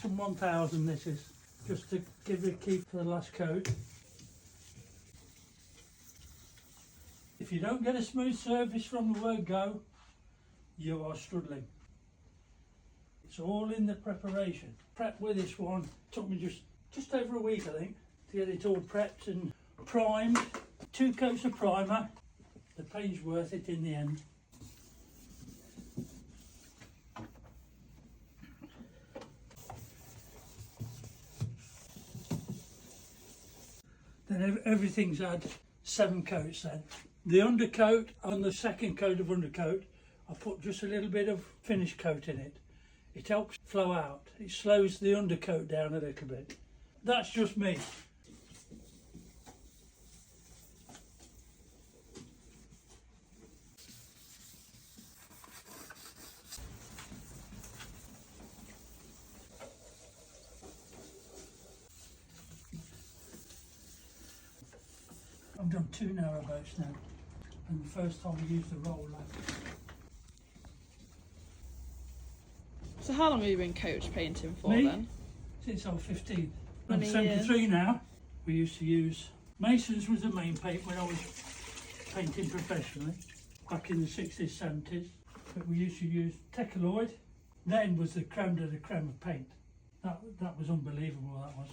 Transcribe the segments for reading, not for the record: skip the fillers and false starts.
some 1000 this is, just to give it a keep for the last coat. If you don't get a smooth surface from the word go, you are struggling. It's all in the preparation. Prep with this one took me just over a week, I think, to get it all prepped and primed. 2 coats of primer. The pain's worth it in the end. Then everything's had 7 coats then. The undercoat, on the second coat of undercoat, I put just a little bit of finish coat in it. It helps flow out. It slows the undercoat down a little bit. That's just me. I've done 2 narrowboats now, and the first time I used the roller. So how long have you been coach painting for Me? then? Since I was 15. I'm Many 73 years. now. We used to use Mason's was the main paint when I was painting professionally back in the 60s, 70s. But we used to use Tecoloid. Then was the creme de la creme of paint. That was unbelievable, that was.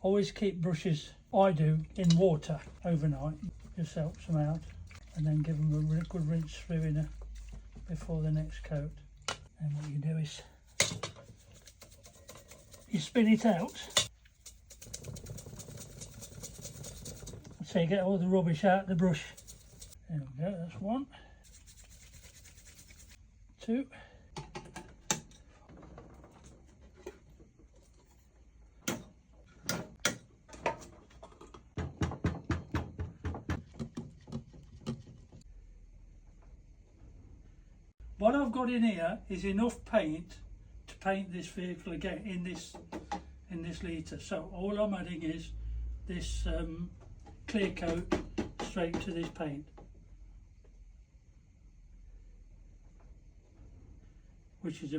Always keep brushes, I do, in water overnight. Just helps them out. And then give them a good rinse through before the next coat. And what you do is you spin it out. So you get all the rubbish out of the brush. There we go, that's 1. 2. What I've got in here is enough paint to paint this vehicle again in this litre. So all I'm adding is this clear coat straight to this paint, which is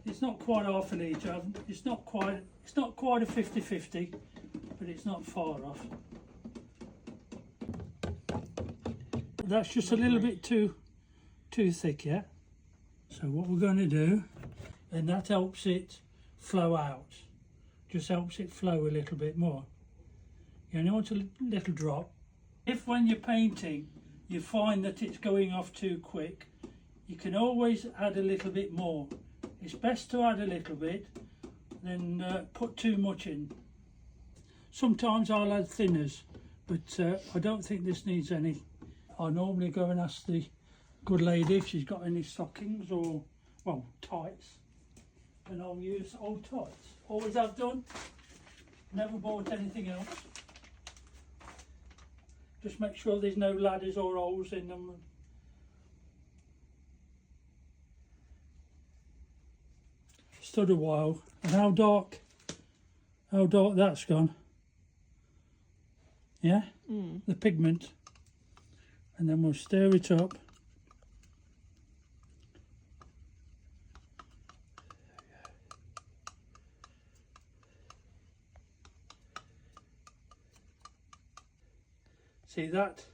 it's not quite half a litre. It's not quite a 50-50, but it's not far off. That's just a little bit too thick, yeah? So what we're going to do, and that helps it flow out, just helps it flow a little bit more. You only want a little drop. If when you're painting you find that it's going off too quick, you can always add a little bit more. It's best to add a little bit than put too much in. Sometimes I'll add thinners, but I don't think this needs any. I normally go and ask the good lady if she's got any stockings or, well, tights, and I'll use old tights. Always have done, never bought anything else. Just make sure there's no ladders or holes in them. Stood a while, and how dark that's gone. Yeah, the pigment. And then we'll stir it up. See, that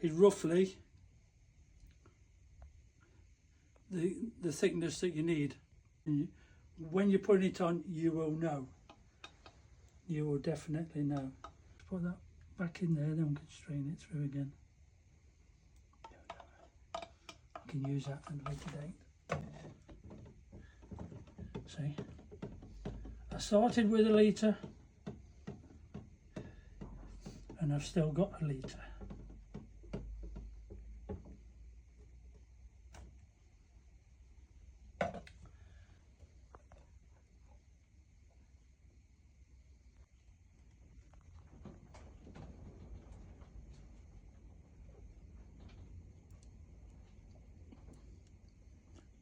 is roughly the thickness that you need. And when you're putting it on, you will know. You will definitely know. Put that back in there, then we can strain it through again. You can use that at a later date. See, I started with a litre and I've still got a litre.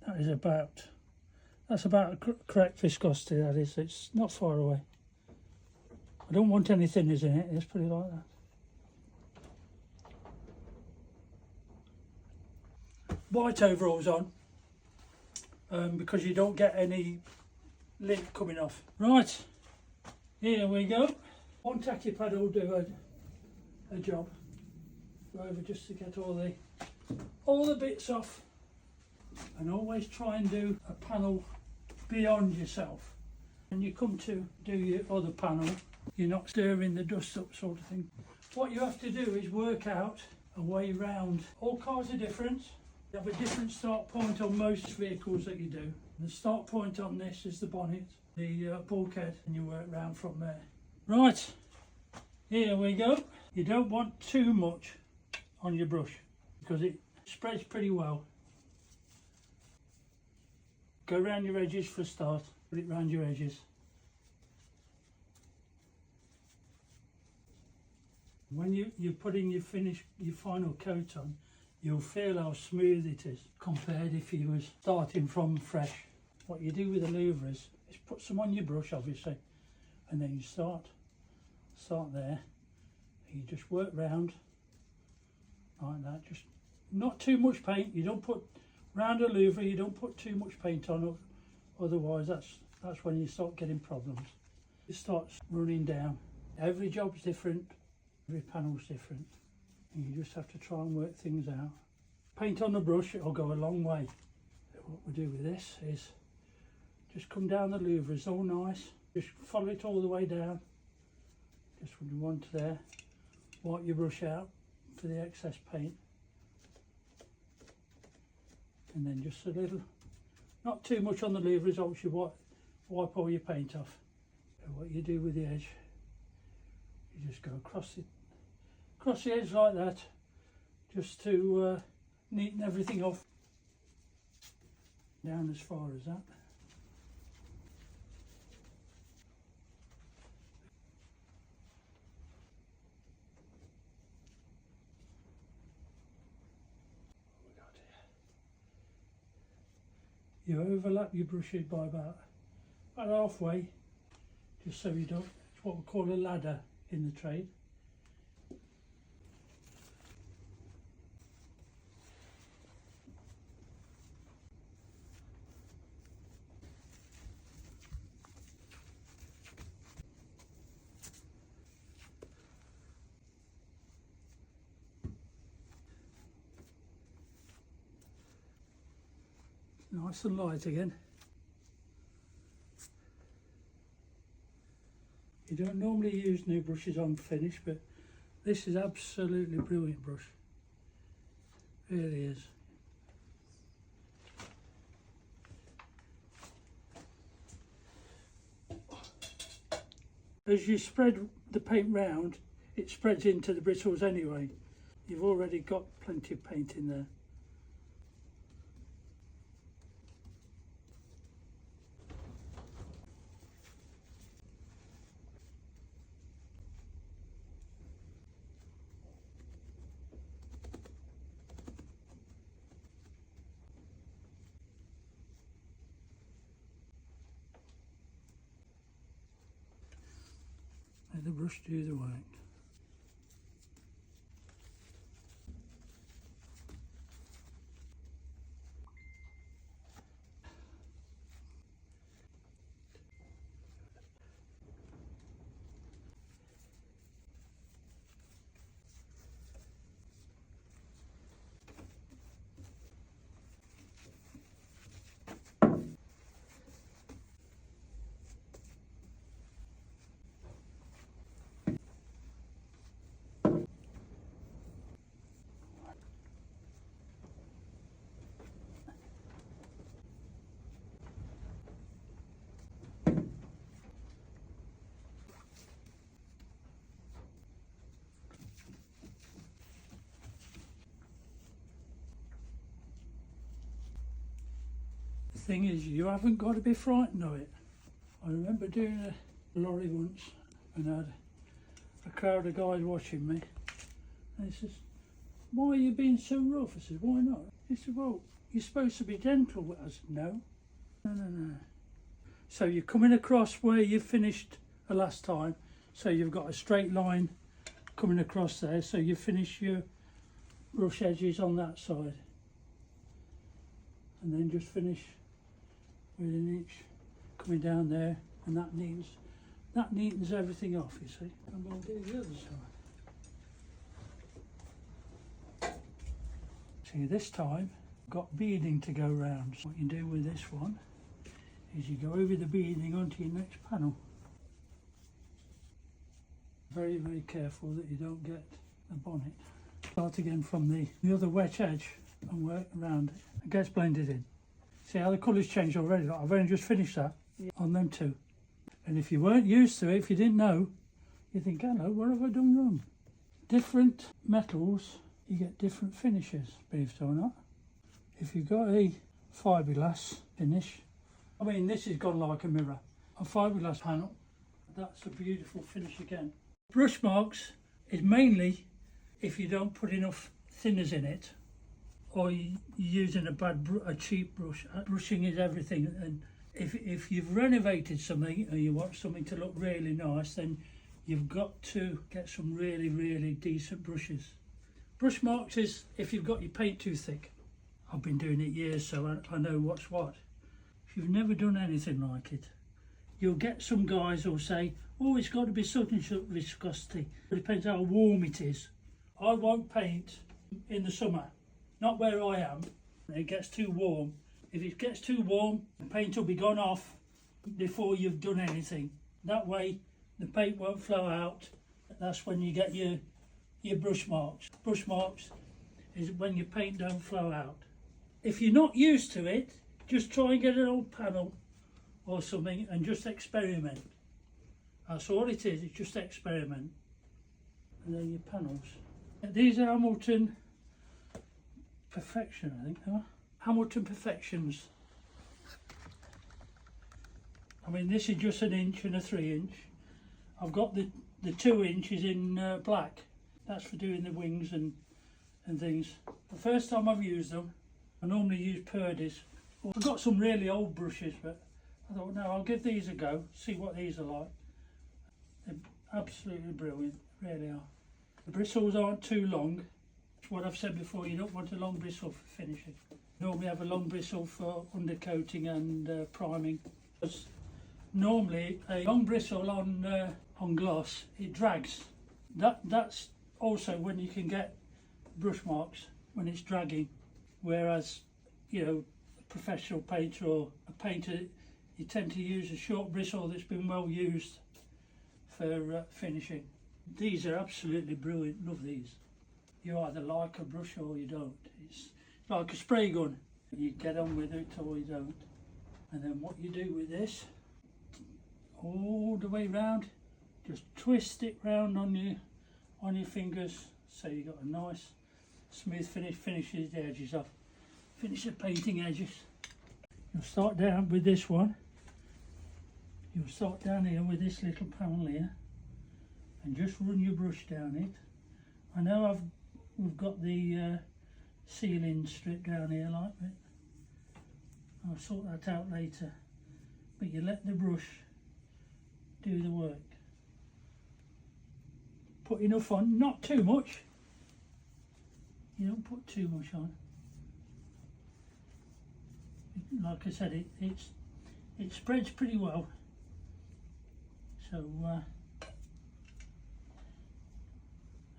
That is about, that's about the correct viscosity, that is. It's not far away. I don't want any thinners in it, let's put it like that. White overalls on, because you don't get any lint coming off. Right, here we go. One tacky pad will do a job. Go over just to get all the bits off. And always try and do a panel beyond yourself. When you come to do your other panel, you're not stirring the dust up, sort of thing. What you have to do is work out a way round. All cars are different. You have a different start point on most vehicles that you do. The start point on this is the bonnet, the bulkhead, and you work round from there. Right, here we go. You don't want too much on your brush because it spreads pretty well. Go round your edges for a start, put it round your edges. When you're putting your final coat on, you'll feel how smooth it is compared if you was starting from fresh. What you do with the louvers is put some on your brush, obviously, and then you start there. You just work round like that. Just not too much paint. You don't put round a louver. You don't put too much paint on, otherwise that's when you start getting problems. It starts running down. Every job's different. Every panel's different. And you just have to try and work things out. Paint on the brush, it'll go a long way. What we do with this is just come down the louvers all nice. Just follow it all the way down. Just when you want there. Wipe your brush out for the excess paint. And then just a little, not too much on the louvers, obviously wipe all your paint off. So what you do with the edge, you just go across the edge like that, just to neaten everything off. Down as far as that. You overlap your brushes by about halfway, just so you don't, it's what we call a ladder in the trade. Nice and light again. You don't normally use new brushes on finish, but this is absolutely brilliant brush. It really is. As you spread the paint round, it spreads into the bristles anyway. You've already got plenty of paint in there. Let the brush do the work. thing is, you haven't got to be frightened of it. I remember doing a lorry once and I had a crowd of guys watching me, and he says, "Why are you being so rough?" I said, "Why not?" He said, "Well, you're supposed to be gentle." I said, No. So you're coming across where you finished the last time, so you've got a straight line coming across there, so you finish your brush edges on that side, and then just finish with an inch coming down there, and that neatens everything off, you see. And we'll do the other side. See, this time I've got beading to go round. So what you do with this one is you go over the beading onto your next panel. Very, very careful that you don't get the bonnet. Start again from the other wet edge and work around it. It gets blended in. See how the colours changed already? I've only just finished that on them two. And if you weren't used to it, if you didn't know, you think, hello, what have I done wrong? Different metals, you get different finishes, believe it or not. If you've got a fiberglass finish, I mean, this has gone like a mirror. A fiberglass panel, that's a beautiful finish again. Brush marks is mainly if you don't put enough thinners in it, or you're using a cheap brush. Brushing is everything, and if you've renovated something and you want something to look really nice, then you've got to get some really, really decent brushes. Brush marks is if you've got your paint too thick. I've been doing it years, so I know what's what. If you've never done anything like it, you'll get some guys who'll say, "Oh, it's got to be such and such viscosity." It depends how warm it is. I won't paint in the summer, not where I am. It gets too warm. If it gets too warm, the paint will be gone off before you've done anything. That way the paint won't flow out. That's when you get your brush marks. Brush marks is when your paint don't flow out. If you're not used to it, just try and get an old panel or something and just experiment. That's all it is, it's just experiment. And then your panels. These are Hamilton Perfection, I think, huh? Hamilton Perfections. I mean, this is just an inch and a 3-inch. I've got the 2 inches in black. That's for doing the wings and things. The first time I've used them, I normally use Purdy's. I've got some really old brushes, but I thought, no, I'll give these a go, see what these are like. They're absolutely brilliant, really are. The bristles aren't too long. It's what I've said before, you don't want a long bristle for finishing. Normally have a long bristle for undercoating and priming. Because normally a long bristle on gloss, it drags. That's also when you can get brush marks, when it's dragging. Whereas, you know, a professional painter or a painter, you tend to use a short bristle that's been well used for finishing. These are absolutely brilliant, love these. You either like a brush or you don't. It's like a spray gun. You get on with it or you don't. And then what you do with this, all the way round, just twist it round on your fingers, so you got a nice smooth finish. Finishes the edges off. Finish the painting edges. You'll start down with this one. You'll start down here with this little panel here, and just run your brush down it. I know we've got the sealing strip down here like that. I'll sort that out later. But you let the brush do the work. Put enough on, not too much. You don't put too much on. Like I said, it spreads pretty well. So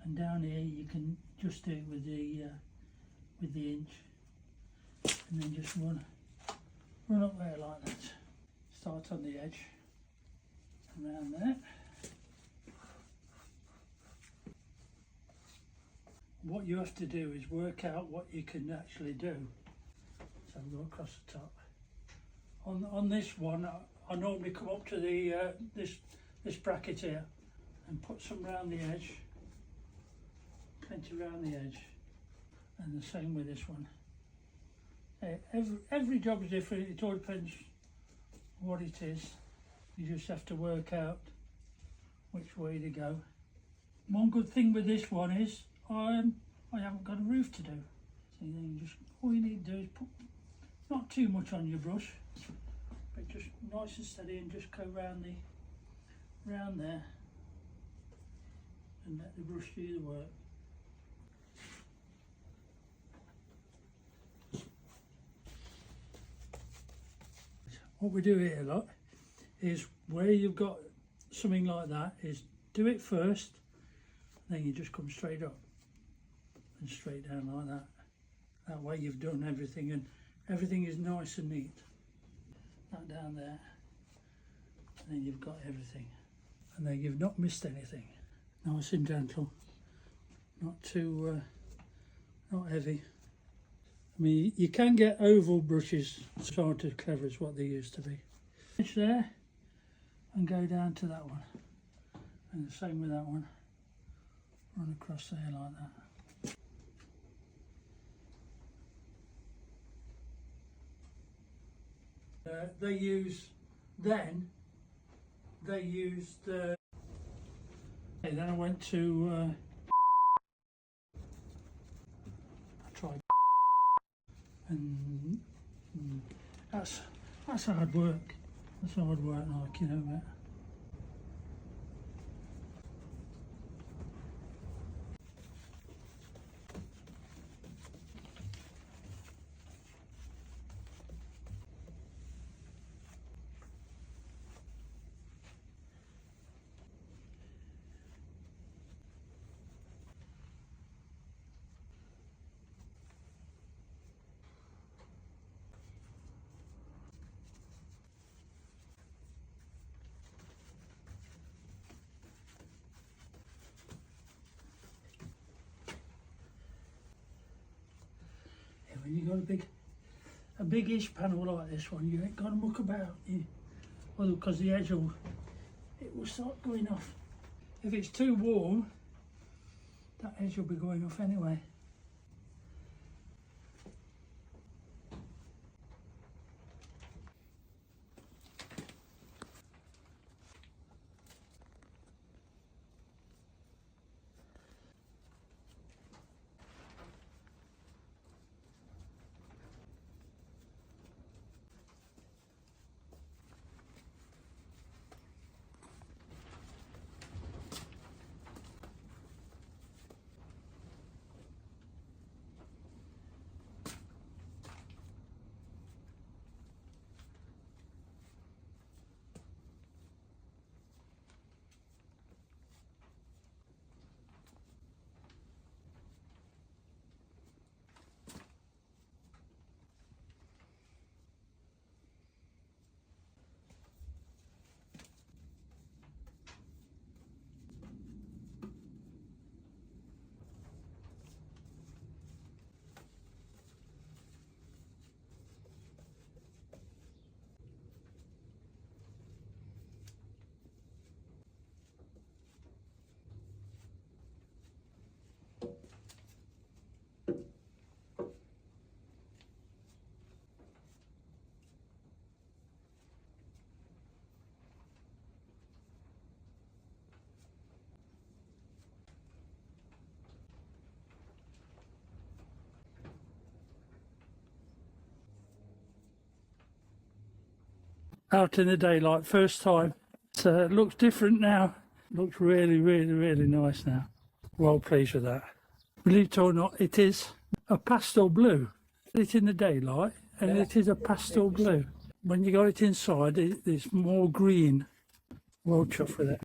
and down here you can just do it with the inch, and then just run up there like that. Start on the edge, around there. What you have to do is work out what you can actually do. So go across the top. On this one, I normally come up to the this bracket here and put some round the edge, plenty round the edge, and the same with this one. Every job is different. It all depends what it is. You just have to work out which way to go. One good thing with this one is I haven't got a roof to do. So you just, all you need to do is put not too much on your brush, but just nice and steady, and just go round there and let the brush do the work. What we do here a lot is where you've got something like that is do it first, then you just come straight up and straight down like that. That way you've done everything and everything is nice and neat. That down there, and then you've got everything. And then you've not missed anything. Nice and gentle, not too, not heavy. I mean, you can get oval brushes, sort of clever as what they used to be. Finish there and go down to that one. And the same with that one. Run across there like that. They used, then I went to, I tried, and that's hard work. That's hard work, like, you know, mate. When you got a big-ish panel like this one, you ain't got to muck about. Well, because the edge will start going off. If it's too warm, that edge will be going off anyway. Out in the daylight, first time. So it looks different now. Looks really, really, really nice now. Well pleased with that. Believe it or not, it is a pastel blue. It's in the daylight and it is a pastel blue. When you got it inside, it's more green. Well chuffed with it.